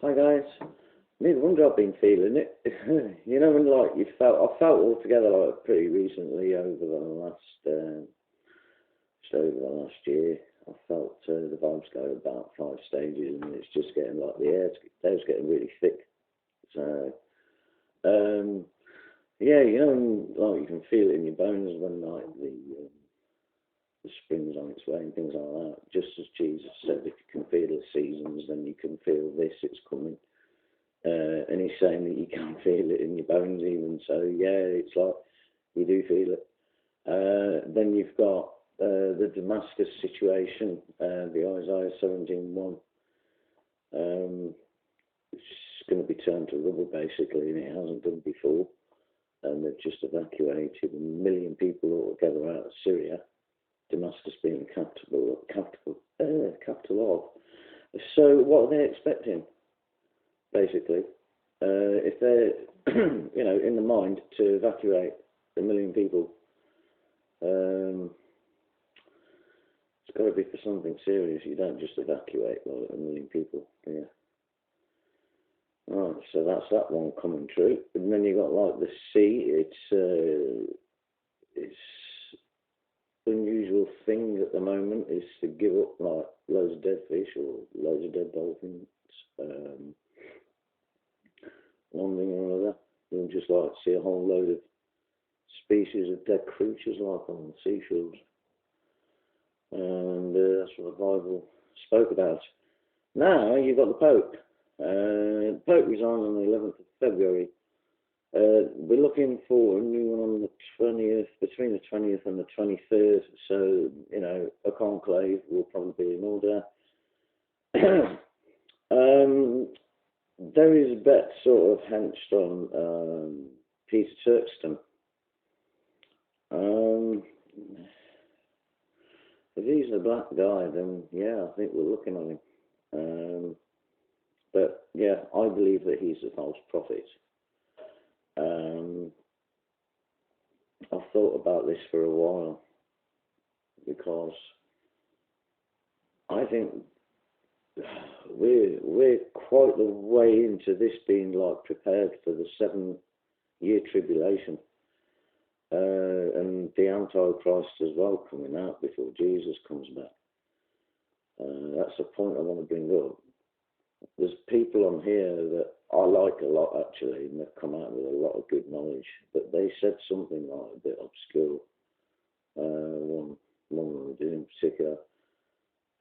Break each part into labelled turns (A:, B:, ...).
A: Hi guys. Neither wonder I've been feeling it. You know, when like I felt altogether like pretty recently over the just over the last year. I felt the vibes go about 5 stages, and it's just getting like the air's getting really thick. So, um, yeah, you know, like you can feel it in your bones when like the spring's on its way and things like that. Just as Jesus said, if you can feel the seasons, then you can feel this, it's coming. And he's saying that you can feel it in your bones even. So, yeah, it's like you do feel it. Then you've got the Damascus situation, the Isaiah 17:1. It's going to be turned to rubble, basically, and it hasn't done before. And they've just evacuated 1 million people altogether out of Syria, Damascus being capital of. So what are they expecting, basically? If they're, you know, in the mind to evacuate 1 million people, it's got to be for something serious. You don't just evacuate like 1 million people, do you? Right, so that's that one coming true. And then you got like the sea. It's unusual thing at the moment is to give up like loads of dead fish or loads of dead dolphins. One thing or another. You'll just like see a whole load of species of dead creatures like on the seashores. And that's what the Bible spoke about. Now you've got the Pope. The Pope resigned on the 11th of February. We're looking for a new one on the 20th, between the 20th and the 23rd. So, you know, a conclave will probably be in order. There is a bet sort of hedged on Peter Turkson. If he's a black guy, then yeah, I think we're looking at him. But yeah, I believe that he's a false prophet. I've thought about this for a while because I think we're quite the way into this being like prepared for the 7-year tribulation. And the Antichrist as well coming out before Jesus comes back. That's a point I want to bring up. There's people on here that I like a lot actually, and they've come out with a lot of good knowledge. But they said something like a bit obscure. One of them did in particular,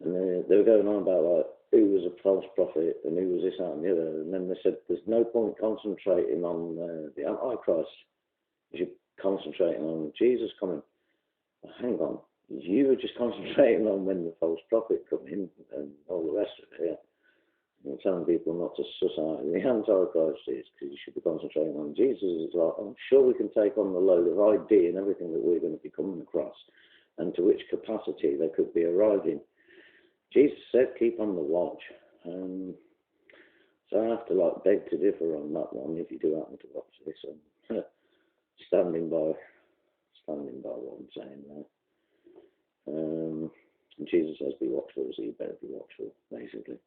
A: and they were going on about like who was a false prophet and who was this, that, and the other. And then they said there's no point concentrating on the Antichrist. You should concentrating on Jesus coming. Well, hang on, you were just concentrating on when the false prophet come in and all the rest of it. Yeah. And telling people not to suss out the Antichrist is because you should be concentrating on Jesus. It's like, I'm sure we can take on the load of ID and everything that we're going to be coming across, and to which capacity they could be arriving. Jesus said, keep on the watch. So I have to like beg to differ on that one. If you do happen to watch this, standing by what I'm saying there. Jesus says, be watchful, so you better be watchful, basically.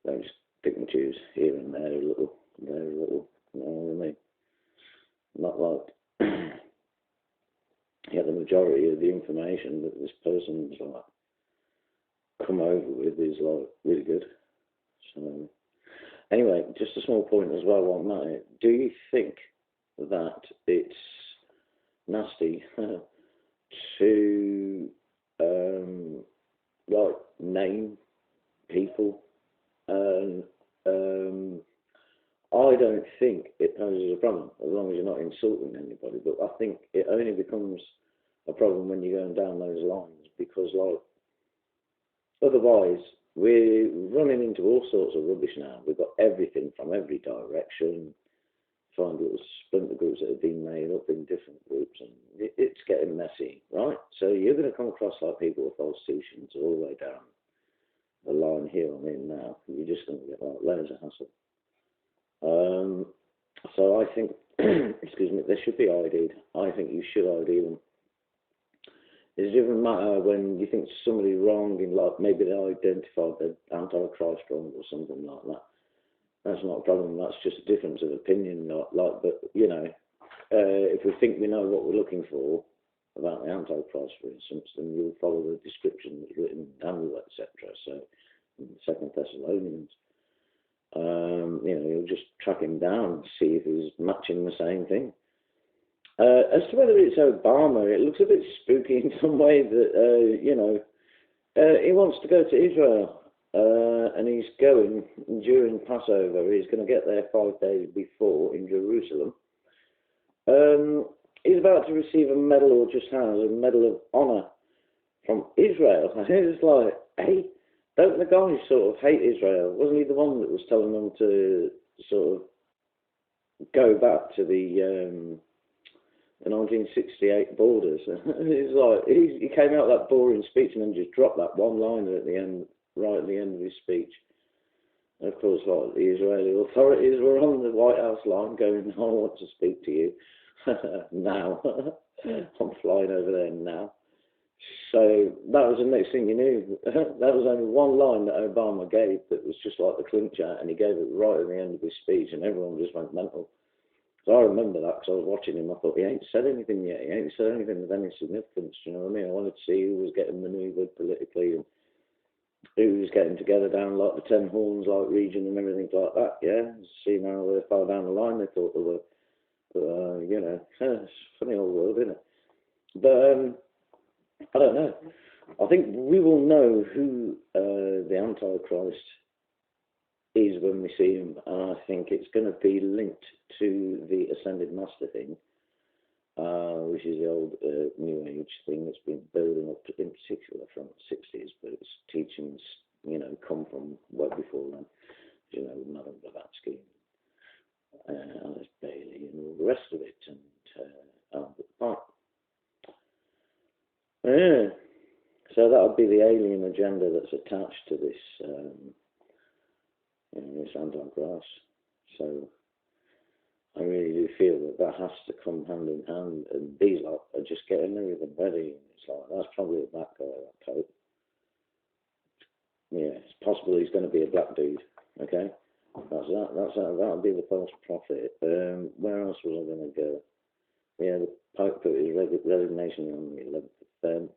A: Don't just pick and choose here and there a little, you know what I mean? Not like, yeah, the majority of the information that this person's like come over with is like really good. So, anyway, just a small point as well on that. Do you think that it's nasty to like name people? I don't think it poses a problem as long as you're not insulting anybody. But I think it only becomes a problem when you're going down those lines, because like otherwise we're running into all sorts of rubbish now. We've got everything from every direction. Find little splinter groups that have been made up in different groups, and it's getting messy, right? So you're going to come across like people with false teachings all the way down the line here I'm in now. You're just going to get like layers of hassle. So I think, excuse me, they should be ID'd. I think you should ID them. It doesn't matter when you think somebody wrong in like maybe they identified the Antichrist wrong or something like that. That's not a problem. That's just a difference of opinion. But you know, if we think we know what we're looking for about the Antichrist, for instance, then you'll follow the description that's written in Daniel, etc. So, in 2 Thessalonians, you know, you'll just track him down and see if he's matching the same thing. As to whether it's Obama, it looks a bit spooky in some way that, you know, he wants to go to Israel, and he's going during Passover. He's going to get there 5 days before in Jerusalem. He's about to receive a medal, or just has a Medal of Honor from Israel. And it's like, hey, don't the guys sort of hate Israel? Wasn't he the one that was telling them to sort of go back to the 1968 borders? It's like he came out with that boring speech and then just dropped that one liner at the end, right at the end of his speech. And of course, like, the Israeli authorities were on the White House line going, I want to speak to you now. I'm flying over there now. So that was the next thing you knew. That was only one line that Obama gave that was just like the clincher, and he gave it right at the end of his speech, and everyone just went mental. So I remember that because I was watching him. I thought, he ain't said anything yet. He ain't said anything of any significance. You know what I mean? I wanted to see who was getting manoeuvred politically and who was getting together down like the Ten Horns like region and everything like that. Yeah, see now they fell down the line. They thought they were, but, you know, it's a funny old world, isn't it? But I don't know. I think we will know who the Antichrist is when we see him, and I think it's going to be linked to the Ascended Master thing, which is the old New Age thing that's been building up, in particular from the 60s, but its teachings, you know, come from way before then. You know, Madame Blavatsky, Alice Bailey, and all the rest of it, and Albert Pike. Yeah. So that would be the alien agenda that's attached to this, you know, this Antichrist. So I really do feel that has to come hand in hand, and these lot are just getting everything ready. It's like, that's probably a black guy, that coat. Yeah, it's possible he's going to be a black dude. Okay, that'll be the false prophet. Where else was I going to go? Yeah, the Pope put his resignation on the 11th of Feb.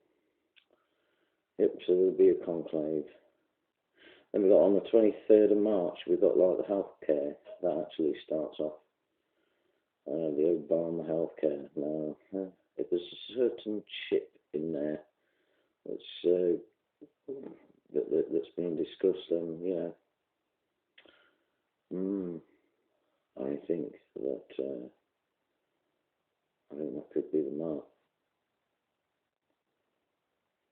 A: Yep, so there'll be a conclave. Then we got on the 23rd of March, we've got like the healthcare that actually starts off. The Obama healthcare. Now, if there's a certain chip in there that's that's being discussed, then yeah, I think that could be the mark.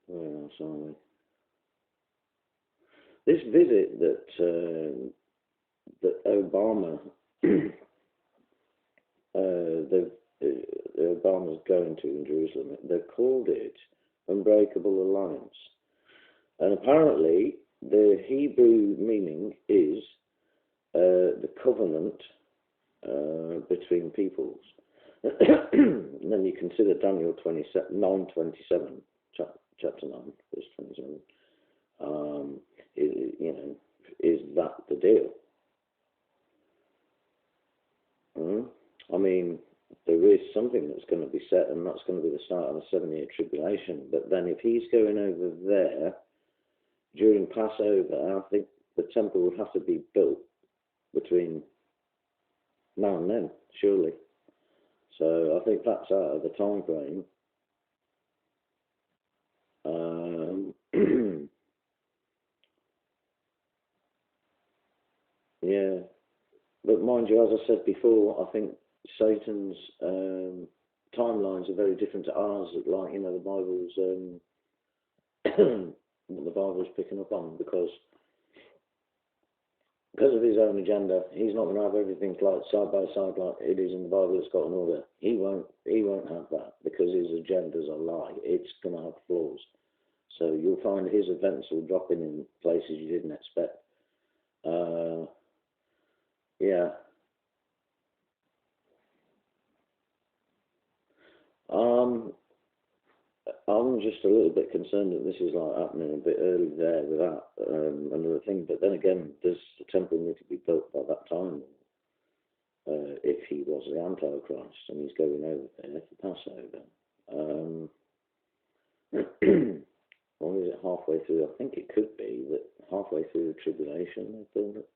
A: Where else are we? This visit that Obama Obama's going to in Jerusalem, they've called it Unbreakable Alliance, and apparently the Hebrew meaning is the covenant between peoples. And then you consider Daniel 9:27, chapter 9, verse 27. You know, is that the deal? I mean, there is something that's going to be set, and that's going to be the start of a 7-year tribulation. But then if he's going over there during Passover, I think the temple would have to be built between now and then, surely. So I think that's out of the time frame. Yeah. But mind you, as I said before, I think Satan's timelines are very different to ours. Like, you know, the Bible's what the Bible's picking up on, because of his own agenda, he's not going to have everything like side by side like it is in the Bible. It's got an order. He won't have that, because his agenda's a lie. It's going to have flaws. So you'll find his events will drop in places you didn't expect. Yeah. I'm just a little bit concerned that this is like happening a bit early there with that another thing. But then again, does the temple need to be built by that he was the Antichrist and he's going over there for Passover. Or is it halfway through? I think it could be that halfway through the tribulation they build it.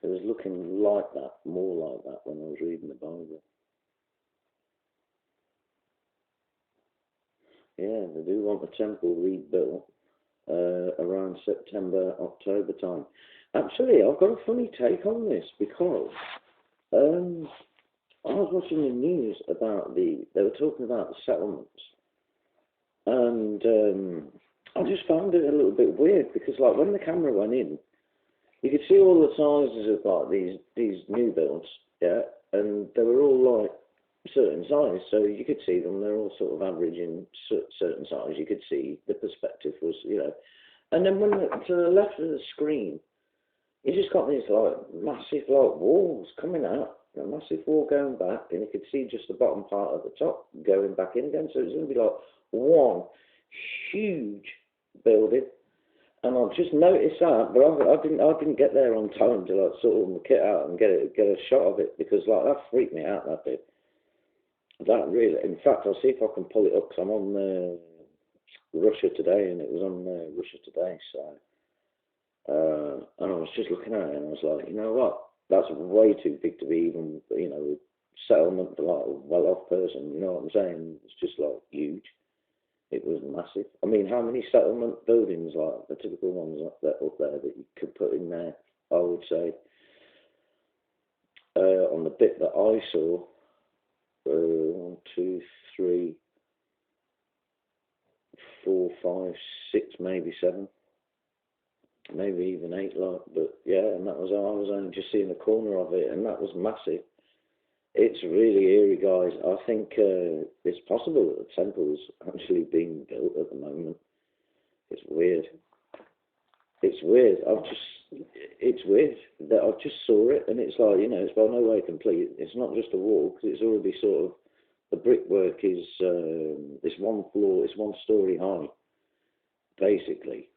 A: It was looking like that, more like that when I was reading the Bible. Yeah, they do want the temple rebuilt around September, October time. Actually, I've got a funny take on this because I was watching the news about they were talking about the settlements, and I just found it a little bit weird because, like, when the camera went in, you could see all the sizes of like these new builds, yeah, and they were all like certain size, so you could see them. They're all sort of averaging certain size. You could see the perspective was, and then to the left of the screen, you just got these like massive like walls coming out, a massive wall going back, and you could see just the bottom part of the top going back in again. So it's going to be like one huge building. And I've just noticed that, but I didn't get there on time to like sort of the kit out and get a shot of it, because like that freaked me out, that bit. That really, in fact, I'll see if I can pull it up, because I'm on Russia Today, and it was on Russia Today, so and I was just looking at it and I was like, you know what, that's way too big to be even, a settlement for like a well-off person, you know what I'm saying? It's just like huge. It was massive. I mean, how many settlement buildings, like the typical ones up there that you could put in there? I would say on the bit that I saw, 1, 2, 3, 4, 5, 6, maybe 7, maybe even 8. Like, but yeah, and that was I was only just seeing the corner of it, and that was massive. It's really eerie, guys. I think it's possible that the temple's actually being built at the moment. It's weird. It's weird. It's weird that I just saw it, and it's like, it's by no way complete. It's not just a wall, because it's already sort of, the brickwork is, it's one floor, it's 1 story high, basically.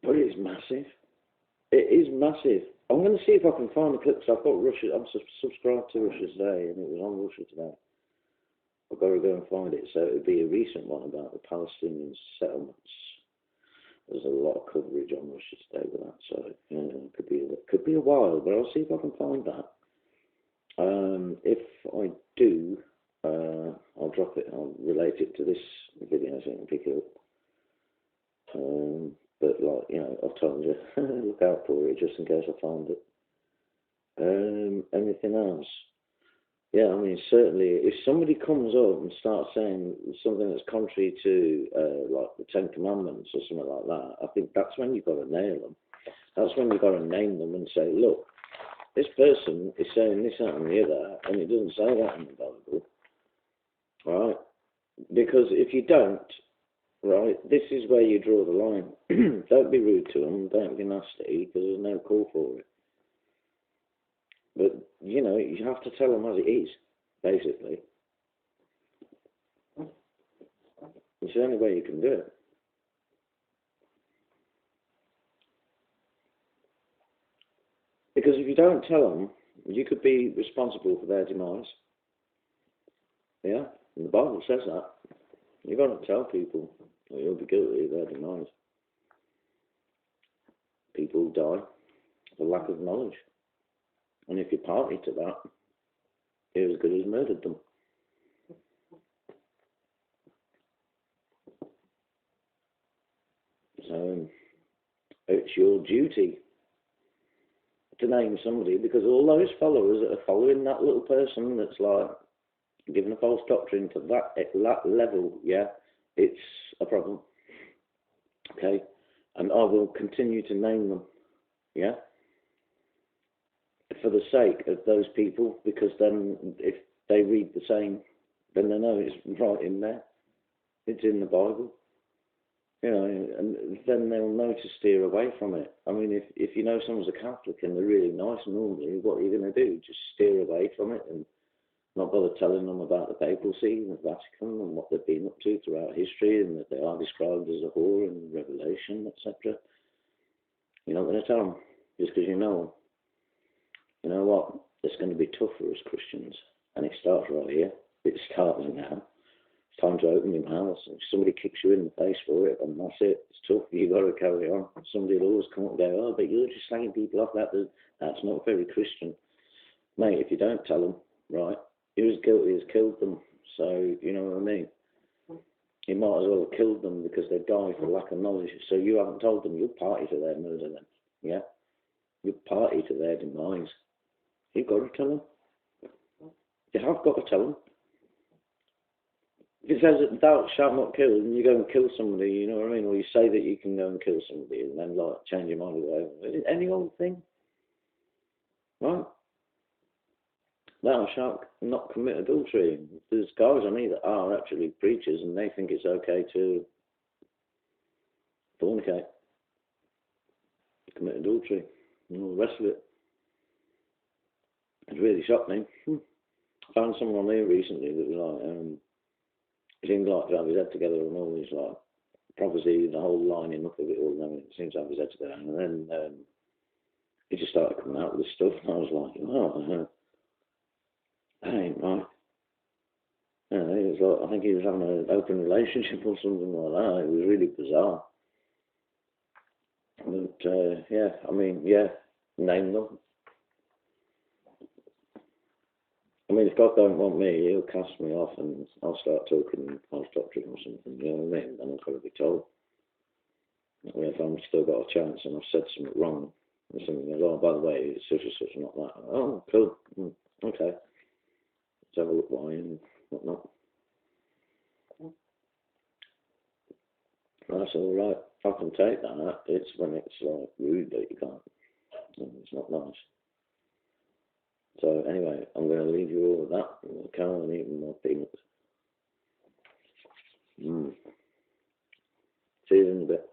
A: But it's massive. It is massive. I'm going to see if I can find the clips. I've got Russia. I'm subscribed to Russia Today, and it was on Russia Today. I've got to go and find it. So it would be a recent one about the Palestinian settlements. There's a lot of coverage on Russia Today with that, so it could be a while, but I'll see if I can find that. If I do, I'll drop it. I'll relate it to this video so you can pick it up. But like, I've told you, look out for it just in case I find it. Anything else? Yeah, I mean, certainly, if somebody comes up and starts saying something that's contrary to, like the 10 Commandments or something like that, I think that's when you've got to nail them. That's when you've got to name them and say, look, this person is saying this, that, and the other, and it doesn't say that in the Bible, right? Because if you don't, right, this is where you draw the line. Don't be rude to them, don't be nasty, because there's no call for it. But, you have to tell them as it is, basically. It's the only way you can do it. Because if you don't tell them, you could be responsible for their demise. Yeah? And the Bible says that. You've got to tell people, or you'll be guilty of their demise. People die for lack of knowledge. And if you're party to that, you're as good as murdered them. So, it's your duty to name somebody, because all those followers that are following that little person that's like giving a false doctrine to that level, yeah, it's a problem. Okay? And I will continue to name them, yeah? For the sake of those people, because then if they read the same, then they know it's right in there. It's in the Bible. And then they'll know to steer away from it. I mean, if you know someone's a Catholic and they're really nice normally, what are you going to do? Just steer away from it and not bother telling them about the papacy and the Vatican and what they've been up to throughout history, and that they are described as a whore in Revelation, etc. You're not going to tell them just because you know them. you know what? It's going to be tough for us Christians. And it starts right here. It's starting now. It's time to open your mouth. If somebody kicks you in the face for it, and that's it. It's tough. You've got to carry on. Somebody will always come up and go, oh, but you're just slagging people off. That's not very Christian. Mate, if you don't tell them, right, who's guilty has killed them. So, you know what I mean? You might as well have killed them because they died for lack of knowledge. So you haven't told them, you're party to their murder then. Yeah? You're party to their demise. You've got to tell them. You have got to tell them. If it says that thou shalt not kill, and you go and kill somebody, you know what I mean? Or you say that you can go and kill somebody and then like change your mind or whatever. Any old thing. Right? Thou shalt not commit adultery. There's guys on here that are actually preachers and they think it's okay to fornicate, commit adultery, and all the rest of it. It really shocked me. I found someone on here recently that was like, he seemed like to have his head together and all these like prophecy, the whole lining up of it all, and everything. Seems to have his head together. And then he just started coming out with this stuff, and I was like, oh, that ain't right. Yeah, he was like, I think he was having an open relationship or something like that. It was really bizarre. But yeah, I mean, yeah, name them. I mean, if God don't want me, he'll cast me off and I'll start talking false doctrine or something, you know what I mean? Then I've got to be told. I mean, if I've still got a chance and I've said something wrong, or something goes, oh, by the way, it's such and such, not that. Oh, cool. Okay. Let's have a look why and whatnot. That's all right. I can take that. It's when it's like rude that you can't. It's not nice. So anyway, I'm going to leave you all with that. I'm carry on eating more peanuts. See you in a bit.